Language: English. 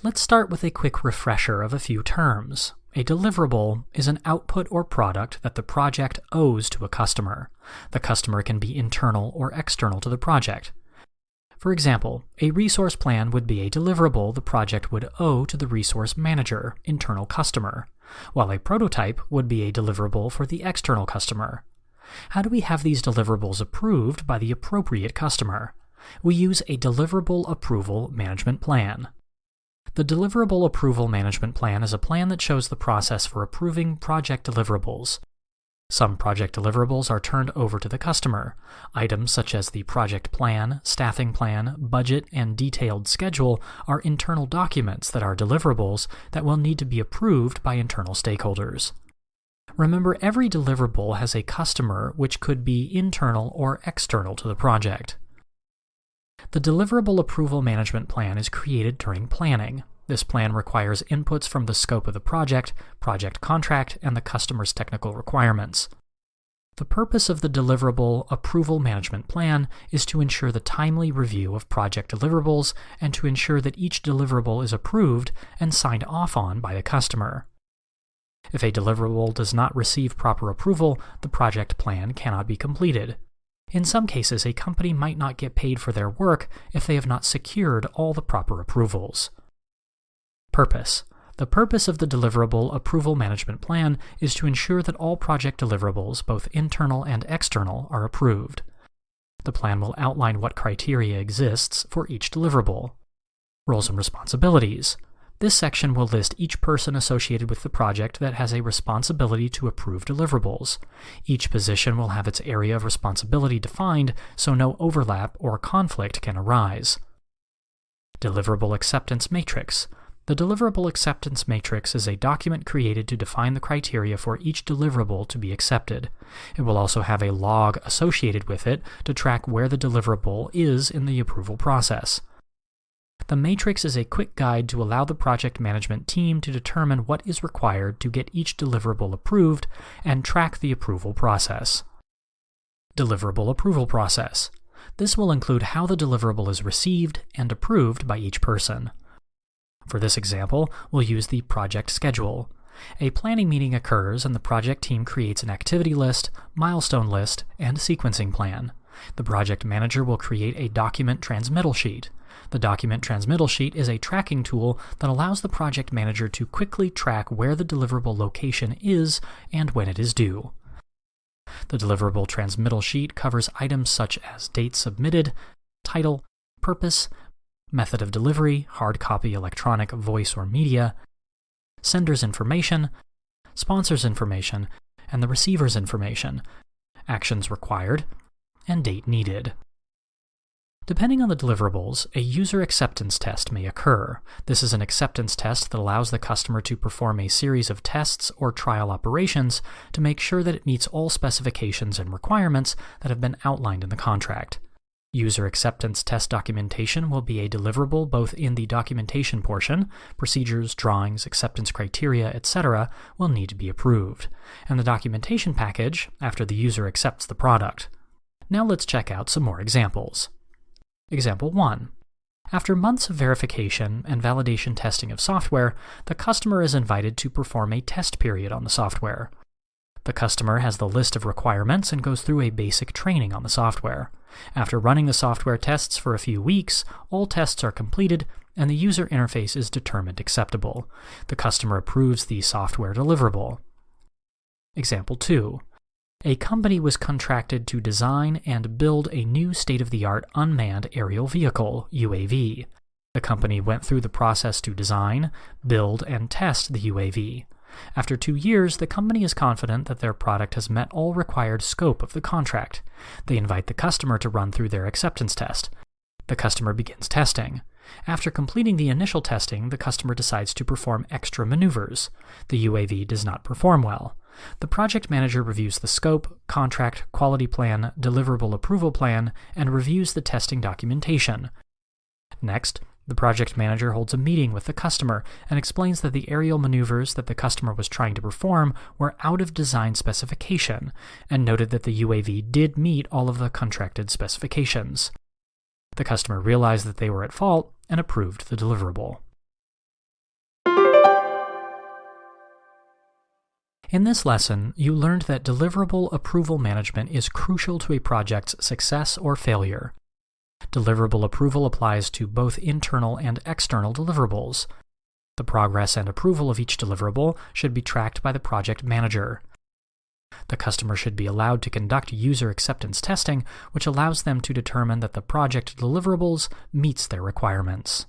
Let's start with a quick refresher of a few terms. A deliverable is an output or product that the project owes to a customer. The customer can be internal or external to the project. For example, a resource plan would be a deliverable the project would owe to the resource manager, internal customer, while a prototype would be a deliverable for the external customer. How do we have these deliverables approved by the appropriate customer? We use a deliverable approval management plan. The Deliverable Approval Management Plan is a plan that shows the process for approving project deliverables. Some project deliverables are turned over to the customer. Items such as the project plan, staffing plan, budget, and detailed schedule are internal documents that are deliverables that will need to be approved by internal stakeholders. Remember, every deliverable has a customer which could be internal or external to the project. The Deliverable Approval Management Plan is created during planning. This plan requires inputs from the scope of the project contract, and the customer's technical requirements. The purpose of the Deliverable Approval Management Plan is to ensure the timely review of project deliverables and to ensure that each deliverable is approved and signed off on by the customer. If a deliverable does not receive proper approval, the project plan cannot be completed. In some cases, a company might not get paid for their work if they have not secured all the proper approvals. Purpose. The purpose of the Deliverable Approval Management Plan is to ensure that all project deliverables, both internal and external, are approved. The plan will outline what criteria exists for each deliverable. Roles and responsibilities. This section will list each person associated with the project that has a responsibility to approve deliverables. Each position will have its area of responsibility defined so no overlap or conflict can arise. Deliverable Acceptance Matrix. The Deliverable Acceptance Matrix is a document created to define the criteria for each deliverable to be accepted. It will also have a log associated with it to track where the deliverable is in the approval process. The matrix is a quick guide to allow the project management team to determine what is required to get each deliverable approved and track the approval process. Deliverable Approval Process. This will include how the deliverable is received and approved by each person. For this example, we'll use the project schedule. A planning meeting occurs and the project team creates an activity list, milestone list, and sequencing plan. The project manager will create a document transmittal sheet. The document transmittal sheet is a tracking tool that allows the project manager to quickly track where the deliverable location is and when it is due. The deliverable transmittal sheet covers items such as date submitted, title, purpose, method of delivery, hard copy, electronic, voice, or media, sender's information, sponsor's information, and the receiver's information, actions required, and date needed. Depending on the deliverables, a user acceptance test may occur. This is an acceptance test that allows the customer to perform a series of tests or trial operations to make sure that it meets all specifications and requirements that have been outlined in the contract. User acceptance test documentation will be a deliverable both in the documentation portion, procedures, drawings, acceptance criteria, etc. will need to be approved, and the documentation package after the user accepts the product. Now let's check out some more examples. Example 1. After months of verification and validation testing of software, the customer is invited to perform a test period on the software. The customer has the list of requirements and goes through a basic training on the software. After running the software tests for a few weeks, all tests are completed and the user interface is determined acceptable. The customer approves the software deliverable. Example 2. A company was contracted to design and build a new state-of-the-art unmanned aerial vehicle, UAV. The company went through the process to design, build, and test the UAV. After 2 years, the company is confident that their product has met all required scope of the contract. They invite the customer to run through their acceptance test. The customer begins testing. After completing the initial testing, the customer decides to perform extra maneuvers. The UAV does not perform well. The project manager reviews the scope, contract, quality plan, deliverable approval plan, and reviews the testing documentation. Next, the project manager holds a meeting with the customer and explains that the aerial maneuvers that the customer was trying to perform were out of design specification, and noted that the UAV did meet all of the contracted specifications. The customer realized that they were at fault and approved the deliverable. In this lesson, you learned that deliverable approval management is crucial to a project's success or failure. Deliverable approval applies to both internal and external deliverables. The progress and approval of each deliverable should be tracked by the project manager. The customer should be allowed to conduct user acceptance testing, which allows them to determine that the project deliverables meets their requirements.